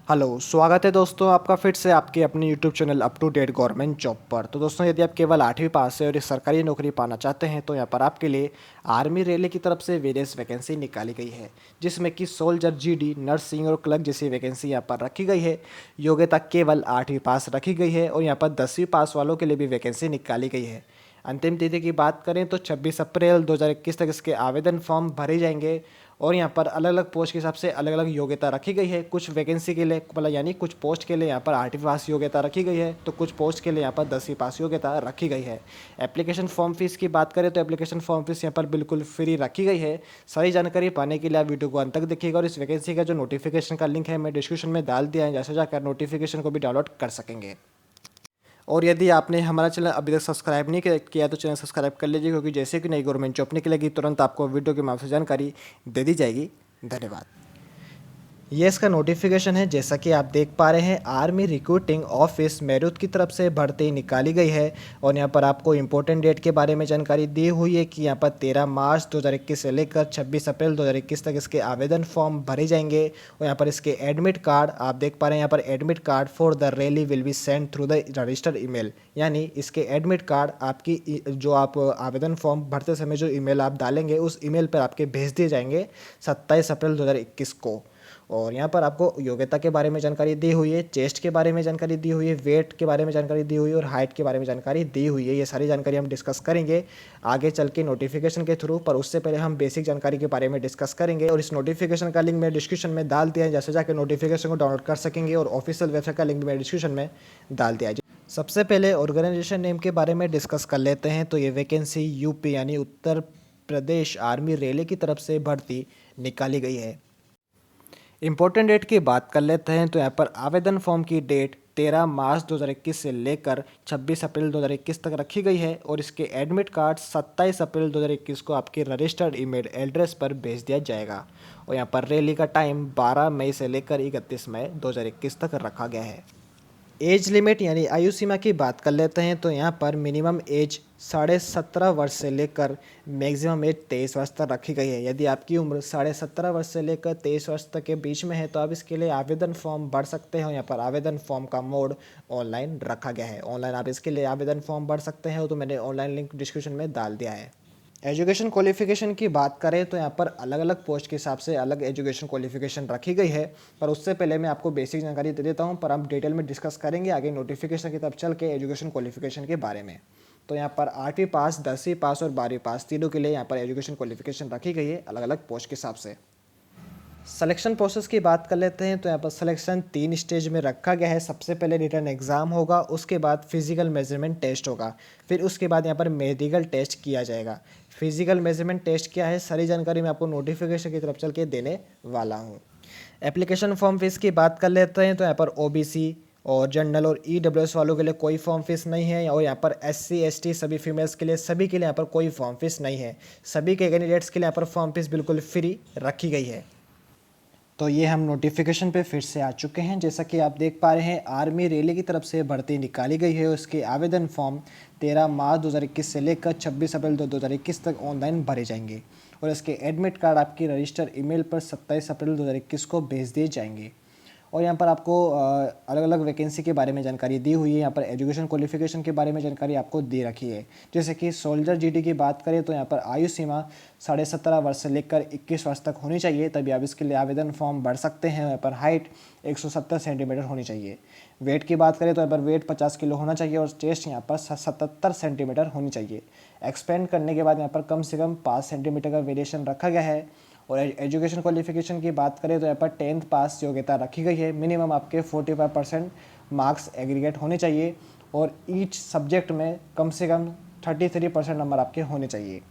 Hello, स्वागत है दोस्तों आपका फिर से आपके अपने YouTube channel up to date government job पर। तो दोस्तों यदि आप केवल 8वीं पास है और एक सरकारी नौकरी पाना चाहते हैं तो यहाँ पर आपके लिए आर्मी रेलवे की तरफ से वेरियस वैकेंसी निकाली गई है, जिसमें कि सोल्जर जीडी, नर्सिंग और क्लर्क जैसी वैकेंसी यहाँ पर रखी गई है। योग्यता केवल 8वीं पास रखी गई है और यहाँ पर 10वीं पास वालों के लिए भी वैकेंसी निकाली गई है। अंतिम तिथि की बात करें तो 26 अप्रैल 2021 तक इसके आवेदन फॉर्म भरे जाएंगे और यहाँ पर अलग अलग पोस्ट के हिसाब से अलग अलग योग्यता रखी गई है। कुछ वैकेंसी के लिए मतलब यानी कुछ पोस्ट के लिए यहाँ पर 8वीं पास योग्यता रखी गई है, तो कुछ पोस्ट के लिए यहाँ पर 10वीं पास योग्यता रखी गई है। एप्लीकेशन फॉर्म फीस की बात करें तो एप्लीकेशन फॉर्म फीस यहाँ पर बिल्कुल फ्री रखी गई है। सारी जानकारी पाने के लिए आप वीडियो को अंत तक देखिएगा और इस वैकेंसी का जो नोटिफिकेशन का लिंक है मैं डिस्क्रिप्शन में डाल दिया है, जैसे जाकर नोटिफिकेशन को भी डाउनलोड कर सकेंगे। और यदि आपने हमारा चैनल अभी तक सब्सक्राइब नहीं किया तो चैनल सब्सक्राइब कर लीजिए, क्योंकि जैसे कि नई गवर्नमेंट जॉब निकलेगी तुरंत आपको वीडियो के माध्यम से जानकारी दे दी जाएगी। धन्यवाद। ये इसका नोटिफिकेशन है, जैसा कि आप देख पा रहे हैं आर्मी रिक्रूटिंग ऑफिस मेरठ की तरफ से भर्ती निकाली गई है। और यहाँ पर आपको इम्पोर्टेंट डेट के बारे में जानकारी दी हुई है कि यहाँ पर 13 मार्च 2021 से लेकर 26 अप्रैल 2021 तक इसके आवेदन फॉर्म भरे जाएंगे। और यहाँ पर इसके एडमिट कार्ड आप देख पा रहे हैं, यहाँ पर admit card for the rally will be send through the registered email, यानी इसके एडमिट कार्ड आपकी जो आप आवेदन फॉर्म भरते समय जो ईमेल आप डालेंगे उस ईमेल पर आपके भेज दिए जाएंगे 27 अप्रैल 2021 को। और यहाँ पर आपको योग्यता के बारे में जानकारी दी हुई है, चेस्ट के बारे में जानकारी दी हुई है, वेट के बारे में जानकारी दी हुई है और हाइट के बारे में जानकारी दी हुई है। ये सारी जानकारी हम डिस्कस करेंगे आगे चल के नोटिफिकेशन के थ्रू, पर उससे पहले हम बेसिक जानकारी के बारे में डिस्कस करेंगे। और इस नोटिफिकेशन का लिंक मैं डिस्क्रिप्शन में डाल दिया है, जैसे जाकर नोटिफिकेशन को डाउनलोड कर सकेंगे और ऑफिशियल वेबसाइट का लिंक मैं डिस्क्रिप्शन में डाल दिया है। सबसे पहले ऑर्गेनाइजेशन नेम के बारे में डिस्कस कर लेते हैं। तो ये वैकेंसी यूपी यानी उत्तर प्रदेश आर्मी रेलवे की तरफ से भर्ती निकाली गई है। इम्पोर्टेंट डेट की बात कर लेते हैं तो यहाँ पर आवेदन फॉर्म की डेट 13 मार्च 2021 से लेकर 26 अप्रैल 2021 तक रखी गई है और इसके एडमिट कार्ड 27 अप्रैल 2021 को आपके रजिस्टर्ड ईमेल एड्रेस पर भेज दिया जाएगा। और यहाँ पर रैली का टाइम 12 मई से लेकर 31 मई 2021 तक रखा गया है। एज लिमिट यानी आयु सीमा की बात कर लेते हैं तो यहाँ पर मिनिमम एज 17.5 वर्ष से लेकर मैक्सिमम एज 23 वर्ष तक रखी गई है। यदि आपकी उम्र 17.5 वर्ष से लेकर 23 वर्ष तक के बीच में है तो आप इसके लिए आवेदन फॉर्म भर सकते हैं। यहाँ पर आवेदन फॉर्म का मोड ऑनलाइन रखा गया है, ऑनलाइन आप इसके लिए आवेदन फॉर्म भर सकते हैं, तो मैंने ऑनलाइन लिंक डिस्क्रिप्शन में डाल दिया है। एजुकेशन क्वालिफिकेशन की बात करें तो यहाँ पर अलग अलग पोस्ट के हिसाब से अलग एजुकेशन क्वालिफिकेशन रखी गई है, पर उससे पहले मैं आपको बेसिक जानकारी दे देता हूँ, पर हम डिटेल में डिस्कस करेंगे आगे नोटिफिकेशन की तरफ चल के एजुकेशन क्वालिफिकेशन के बारे में। तो यहाँ पर 8वीं पास, 10वीं पास और 12वीं पास तीनों के लिए यहाँ पर एजुकेशन क्वालिफिकेशन रखी गई है अलग अलग पोस्ट के हिसाब से। सिलेक्शन प्रोसेस की बात कर लेते हैं तो यहाँ पर सिलेक्शन 3 स्टेज में रखा गया है। सबसे पहले रिटन एग्ज़ाम होगा, उसके बाद फिजिकल मेजरमेंट टेस्ट होगा, फिर उसके बाद यहाँ पर मेडिकल टेस्ट किया जाएगा। फिजिकल मेजरमेंट टेस्ट क्या है सारी जानकारी मैं आपको नोटिफिकेशन की तरफ चल के देने वाला हूँ। एप्लीकेशन फॉर्म फीस की बात कर लेते हैं तो यहाँ पर ओबीसी और जनरल और ईडब्ल्यूएस वालों के लिए कोई फॉर्म फीस नहीं है। और यहाँ पर एससी एसटी सभी फीमेल्स के लिए सभी के लिए यहाँ पर कोई फॉर्म फीस नहीं है। सभी के कैंडिडेट्स के लिए यहाँ पर फॉर्म फीस बिल्कुल फ्री रखी गई है। तो ये हम नोटिफिकेशन पे फिर से आ चुके हैं। जैसा कि आप देख पा रहे हैं आर्मी रेलवे की तरफ से भर्ती निकाली गई है। उसके आवेदन फॉर्म 13 मार्च 2021 से लेकर 26 अप्रैल 2021 तक ऑनलाइन भरे जाएंगे और इसके एडमिट कार्ड आपकी रजिस्टर ईमेल पर 27 अप्रैल 2021 को भेज दिए जाएंगे। और यहाँ पर आपको अलग अलग वैकेंसी के बारे में जानकारी दी हुई है। यहाँ पर एजुकेशन क्वालिफिकेशन के बारे में जानकारी आपको दे रखी है। जैसे कि सोल्जर जीडी की बात करें तो यहाँ पर आयु सीमा 17.5 वर्ष से लेकर 21 वर्ष तक होनी चाहिए, तभी आप इसके लिए आवेदन फॉर्म भर सकते हैं। यहाँ पर हाइट 170 सेंटीमीटर होनी चाहिए। वेट की बात करें तो यहाँ पर वेट 50 किलो होना चाहिए और चेस्ट यहाँ पर 77 सेंटीमीटर होनी चाहिए। एक्सपेंड करने के बाद यहाँ पर कम से कम 5 सेंटीमीटर का वेरिएशन रखा गया है। और एजुकेशन क्वालिफिकेशन की बात करें तो यहाँ पर 10th पास योग्यता रखी गई है। मिनिमम आपके 45% मार्क्स एग्रीगेट होने चाहिए और ईच सब्जेक्ट में कम से कम 33% नंबर आपके होने चाहिए।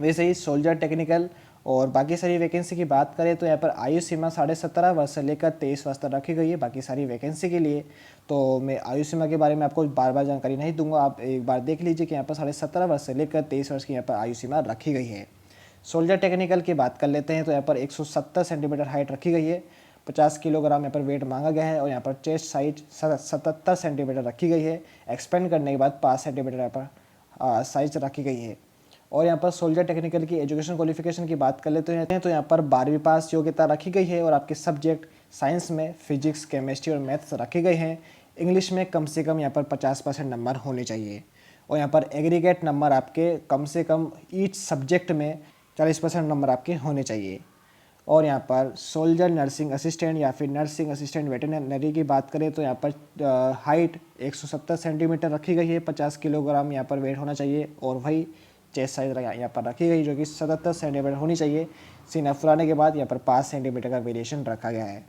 वैसे ही सोल्जर टेक्निकल और बाकी सारी वैकेंसी की बात करें तो यहाँ पर आयु सीमा 17.5 वर्ष से लेकर 23 वर्ष तक रखी गई है बाकी सारी वैकेंसी के लिए। तो मैं आयु सीमा के बारे में आपको बार बार जानकारी नहीं दूंगा, आप एक बार देख लीजिए कि यहाँ पर 17.5 वर्ष से लेकर 23 वर्ष की यहाँ पर आयु सीमा रखी गई है। सोल्जर टेक्निकल की बात कर लेते हैं तो यहाँ पर 170 सेंटीमीटर हाइट रखी गई है, 50 किलोग्राम यहाँ पर वेट मांगा गया है और यहाँ पर चेस्ट साइज 77 सेंटीमीटर रखी गई है। एक्सपेंड करने के बाद 5 सेंटीमीटर यहाँ पर साइज रखी गई है। और यहाँ पर सोल्जर टेक्निकल की एजुकेशन क्वालिफिकेशन की बात कर लेते हैं तो यहाँ पर 12वीं पास योग्यता रखी गई है और आपके सब्जेक्ट साइंस में फिजिक्स, केमिस्ट्री और मैथ्स रखे गए हैं। इंग्लिश में कम से कम यहाँ पर 50% नंबर होने चाहिए और यहाँ पर एग्रीगेट नंबर आपके कम से कम ईच सब्जेक्ट में 40% नंबर आपके होने चाहिए। और यहाँ पर सोल्जर नर्सिंग असिस्टेंट या फिर नर्सिंग असिस्टेंट वेटरनरी की बात करें तो यहाँ पर हाइट 170 सेंटीमीटर रखी गई है, 50 किलोग्राम यहाँ पर वेट होना चाहिए और वही चेस्ट साइज यहाँ पर रखी गई जो कि 77 सेंटीमीटर होनी चाहिए। सीना फुलाने के बाद यहाँ पर 5 सेंटीमीटर का वेरिएशन रखा गया है।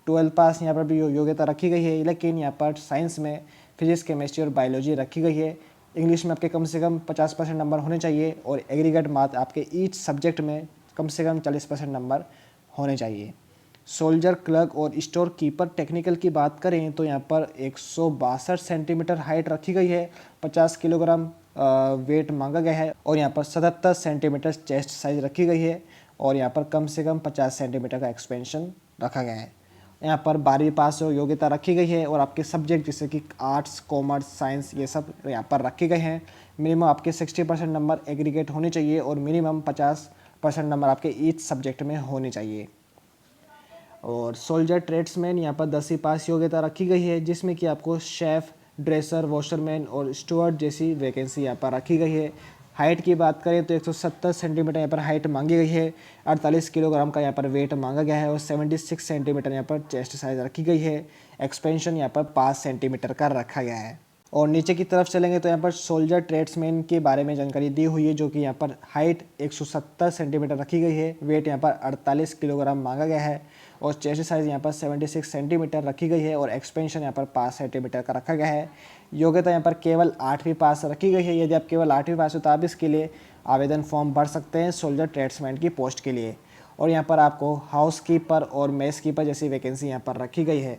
12 पास यहाँ पर भी योग्यता रखी गई है, लेकिन यहाँ पर साइंस में फिजिक्स, केमिस्ट्री और बायोलॉजी रखी गई है। इंग्लिश में आपके कम से कम 50% नंबर होने चाहिए और एग्रीगेट मैथ आपके ईच सब्जेक्ट में कम से कम 40% नंबर होने चाहिए। सोल्जर, क्लर्क और स्टोर कीपर टेक्निकल की बात करें तो यहाँ पर 162 सेंटीमीटर हाइट रखी गई है, 50 किलोग्राम वेट मांगा गया है और यहाँ पर 77 सेंटीमीटर चेस्ट साइज रखी गई है और यहाँ पर कम से कम 50 सेंटीमीटर का एक्सपेंशन रखा गया है। यहाँ पर 12वीं पास योग्यता रखी गई है और आपके सब्जेक्ट जैसे कि आर्ट्स, कॉमर्स, साइंस ये सब यहाँ पर रखे गए हैं। मिनिमम आपके 60% नंबर एग्रीगेट होने चाहिए और मिनिमम 50% नंबर आपके ईच सब्जेक्ट में होने चाहिए। और सोल्जर ट्रेड्समैन यहाँ पर 10वीं पास योग्यता रखी गई है, जिसमें कि आपको शेफ़, ड्रेसर, वॉशरमैन और स्टुअर्ड जैसी वैकेंसी यहाँ पर रखी गई है। हाइट की बात करें तो 170 सेंटीमीटर यहाँ पर हाइट मांगी गई है, 48 किलोग्राम का यहाँ पर वेट मांगा गया है और 76 सेंटीमीटर यहाँ पर चेस्ट साइज रखी गई है। एक्सपेंशन यहाँ पर 5 सेंटीमीटर का रखा गया है। और नीचे की तरफ चलेंगे तो यहाँ पर सोल्जर ट्रेड्समैन के बारे में जानकारी दी हुई है, जो कि यहाँ पर हाइट 170 सेंटीमीटर रखी गई है, वेट यहाँ पर 48 किलोग्राम मांगा गया है और चेस्ट साइज़ यहाँ पर 76 सेंटीमीटर रखी गई है और एक्सपेंशन यहाँ पर 5 सेंटीमीटर का रखा गया है। योग्यता यहाँ पर केवल 8वीं पास रखी गई है। यदि आप केवल 8वीं पास हो तो आप इसके लिए आवेदन फॉर्म भर सकते हैं सोल्जर ट्रेड्समैन की पोस्ट के लिए। और यहाँ पर आपको हाउस कीपर और मेस कीपर जैसी वैकेंसी यहाँ पर रखी गई है।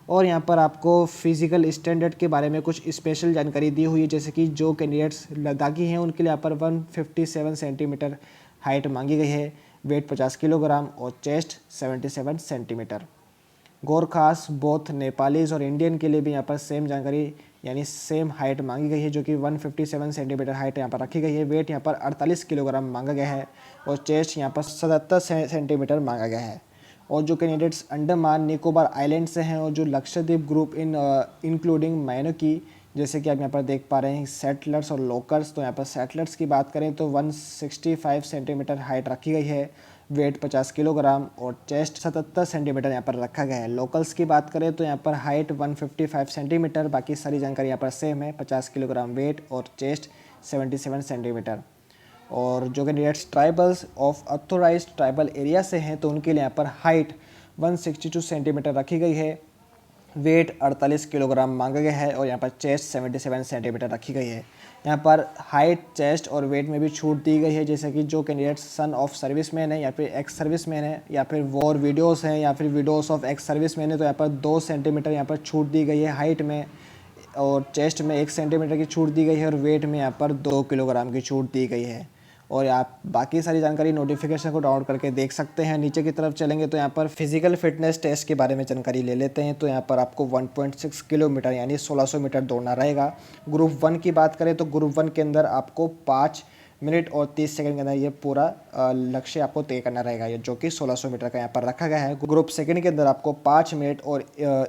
और यहाँ पर आपको फिजिकल स्टैंडर्ड के बारे में कुछ स्पेशल जानकारी दी हुई है, जैसे कि जो कैंडिडेट्स लद्दाखी हैं उनके लिए यहाँ पर 157 सेंटीमीटर हाइट मांगी गई है, वेट 50 किलोग्राम और chest 77 centimetre. Gorkhas, both Nepalese और इंडियन के लिए भी यहाँ पर सेम जानकारी यानी सेम हाइट मांगी गई है, जो कि 157 सेंटीमीटर हाइट यहाँ पर रखी गई है, वेट यहाँ पर 48 किलोग्राम मांगा गया है और चेस्ट यहाँ पर 77 सेंटीमीटर मांगा गया है। और जो कैंडिडेट्स अंडमान निकोबार आइलैंड से हैं और जो लक्षद्वीप ग्रुप इंक्लूडिंग माइनोकी, जैसे कि आप यहाँ पर देख पा रहे हैं सेटलर्स और लोकल्स, तो यहाँ पर सेटलर्स की बात करें तो 165 सेंटीमीटर हाइट रखी गई है, वेट 50 किलोग्राम और चेस्ट 77 सेंटीमीटर यहाँ पर रखा गया है। लोकल्स की बात करें तो यहाँ पर हाइट 155 सेंटीमीटर, बाकी सारी जानकारी यहाँ पर सेम है, 50 किलोग्राम वेट और चेस्ट 77 सेंटीमीटर। और जो candidates tribals of authorised tribal area से हैं तो उनके लिए यहाँ पर हाइट 162 सेंटीमीटर रखी गई है, वेट 48 किलोग्राम मांगा गया है और यहाँ पर चेस्ट 77 सेंटीमीटर रखी गई है। यहाँ पर हाइट, चेस्ट और वेट में भी छूट दी गई है, जैसे कि जो कैंडिडेट्स सन ऑफ सर्विसमैन है या फिर एक्स सर्विसमैन है या फिर वॉर विडोज़ हैं या फिर विडोज़ ऑफ एक्स सर्विसमैन है तो यहाँ पर 2 सेंटीमीटर यहाँ पर छूट दी गई है हाइट में और चेस्ट में 1 सेंटीमीटर की छूट दी गई है और वेट में यहाँ पर 2 किलोग्राम की छूट दी गई है। और आप बाकी सारी जानकारी नोटिफिकेशन को डाउनलोड करके देख सकते हैं। नीचे की तरफ चलेंगे तो यहाँ पर फिजिकल फिटनेस टेस्ट के बारे में जानकारी ले लेते हैं। तो यहाँ पर आपको 1.6 किलोमीटर यानी 1600 मीटर दौड़ना रहेगा। ग्रुप 1 की बात करें तो ग्रुप 1 के अंदर आपको 5 मिनट और 30 सेकंड के अंदर ये पूरा लक्ष्य आपको तय करना रहेगा, ये जो कि 1600 मीटर का यहाँ पर रखा गया है। ग्रुप सेकंड के अंदर आपको 5 मिनट और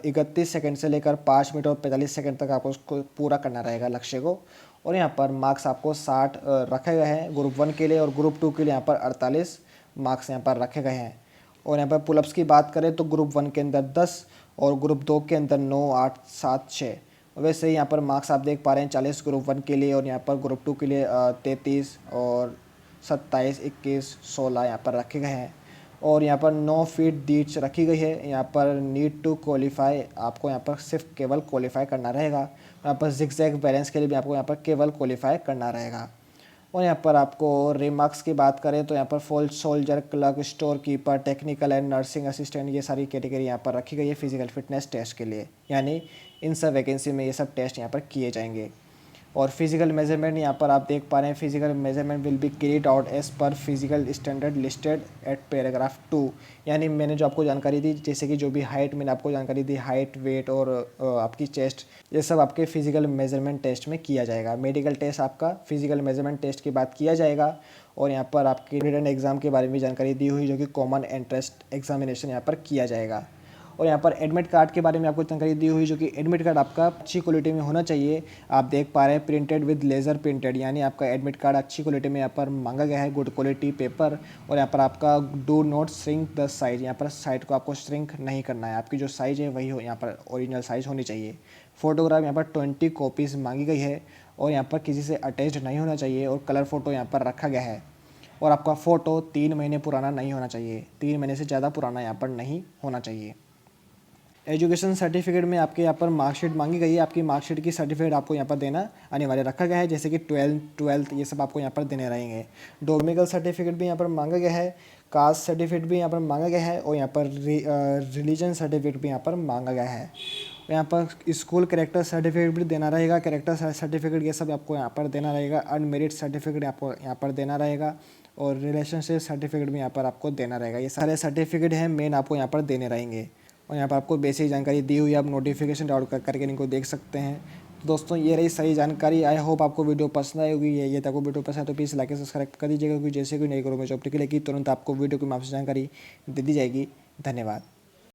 31 सेकंड से लेकर 5 मिनट और 45 सेकंड तक आपको उसको पूरा करना रहेगा लक्ष्य को। और यहाँ पर मार्क्स आपको 60 रखे गए हैं ग्रुप 1 के लिए और ग्रुप 2 के लिए यहाँ पर 48 मार्क्स यहाँ पर रखे गए हैं। और यहाँ पर पुलअप्स की बात करें तो ग्रुप 1 के अंदर 10 और ग्रुप 2 के अंदर 9, 8, 7, 6। वैसे ही यहाँ पर मार्क्स आप देख पा रहे हैं 40 ग्रुप 1 के लिए और यहाँ पर ग्रुप 2 के लिए 33 और 27, 21, 16 यहाँ पर रखे गए हैं। और यहाँ पर 9 फीट डीच रखी गई है। यहाँ पर नीड टू क्वालिफाई, आपको यहाँ पर सिर्फ केवल क्वालिफाई करना रहेगा। यहाँ पर जिगजैग बैलेंस के लिए भी आपको यहाँ पर केवल क्वालिफाई करना रहेगा। और यहाँ पर आपको रिमार्क्स की बात करें तो यहाँ पर full soldier, clerk, store keeper, technical and nursing assistant ये सारी कैटेगरी यहाँ पर रखी गई है फिजिकल फिटनेस टेस्ट के लिए, यानी इन सब वैकेंसी में ये सब टेस्ट यहाँ पर किए जाएंगे। और फिजिकल मेजरमेंट यहाँ पर आप देख पा रहे हैं, physical measurement will be carried out as per physical standard listed at paragraph 2। यानी मैंने जो आपको जानकारी दी, जैसे कि जो भी हाइट मैंने आपको जानकारी दी, हाइट, वेट और आपकी चेस्ट, ये सब आपके फिजिकल मेजरमेंट टेस्ट में किया जाएगा। मेडिकल टेस्ट आपका फिजिकल मेजरमेंट टेस्ट के बाद किया जाएगा। और यहाँ पर आपकी रिटन एग्ज़ाम के बारे में जानकारी दी हुई, जो कि कॉमन एंट्रेंस एग्जामिनेशन यहाँ पर किया जाएगा। और यहाँ पर एडमिट कार्ड के बारे में आपको जानकारी दी हुई, जो कि एडमिट कार्ड आपका अच्छी क्वालिटी में होना चाहिए। आप देख पा रहे हैं प्रिंटेड विद लेज़र प्रिंटेड, यानी आपका एडमिट कार्ड अच्छी क्वालिटी में यहाँ पर मांगा गया है, गुड क्वालिटी पेपर। और यहाँ पर आपका do not shrink the size, यहाँ पर साइड को आपको श्रिंक नहीं करना है, आपकी जो साइज़ है वही हो, यहाँ पर ओरिजिनल साइज़ होनी चाहिए। फोटोग्राफ यहाँ पर 20 कॉपीज़ मांगी गई है और यहाँ पर किसी से अटैच्ड नहीं होना चाहिए और कलर फ़ोटो यहाँ पर रखा गया है। और आपका फ़ोटो 3 महीने पुराना नहीं होना चाहिए, 3 महीने से ज़्यादा पुराना यहाँ पर नहीं होना चाहिए। एजुकेशन सर्टिफिकेट में आपके यहाँ पर मार्कशीट मांगी गई है, आपकी मार्कशीट की सर्टिफिकेट आपको यहाँ पर देना अनिवार्य रखा गया है, जैसे कि 12th ये सब आपको यहाँ पर देने रहेंगे। डोमिकल सर्टिफिकेट भी यहाँ पर मांगा गया है, कास्ट सर्टिफिकेट भी यहाँ पर मांगा गया है और यहाँ पर रिलीजन सर्टिफिकेट भी यहाँ पर मांगा गया है। यहाँ पर स्कूल कैरेक्टर सर्टिफिकेट भी देना रहेगा, कैरेक्टर सर्टिफिकेट ये सब आपको यहाँ पर देना रहेगा। अनमेरिट सर्टिफिकेट आपको यहाँ पर देना रहेगा और रिलेशनशिप सर्टिफिकेट भी यहाँ पर आपको देना रहेगा। ये सारे सर्टिफिकेट हैं मेन, आपको यहाँ पर देने रहेंगे। और यहाँ पर आपको बेसिक जानकारी दी हुई है, आप नोटिफिकेशन डाउनलोड करके इनको देख सकते हैं। तो दोस्तों ये रही सारी जानकारी। आई होप आपको वीडियो पसंद आई होगी। ये आपको वीडियो पसंद है तो प्लीज़ लाइक सब्सक्राइब कर दीजिएगा, क्योंकि जैसे कोई नई करो मैं जॉब टिकलेगी तुरंत आपको वीडियो की माफ से जानकारी दे दी जाएगी। धन्यवाद।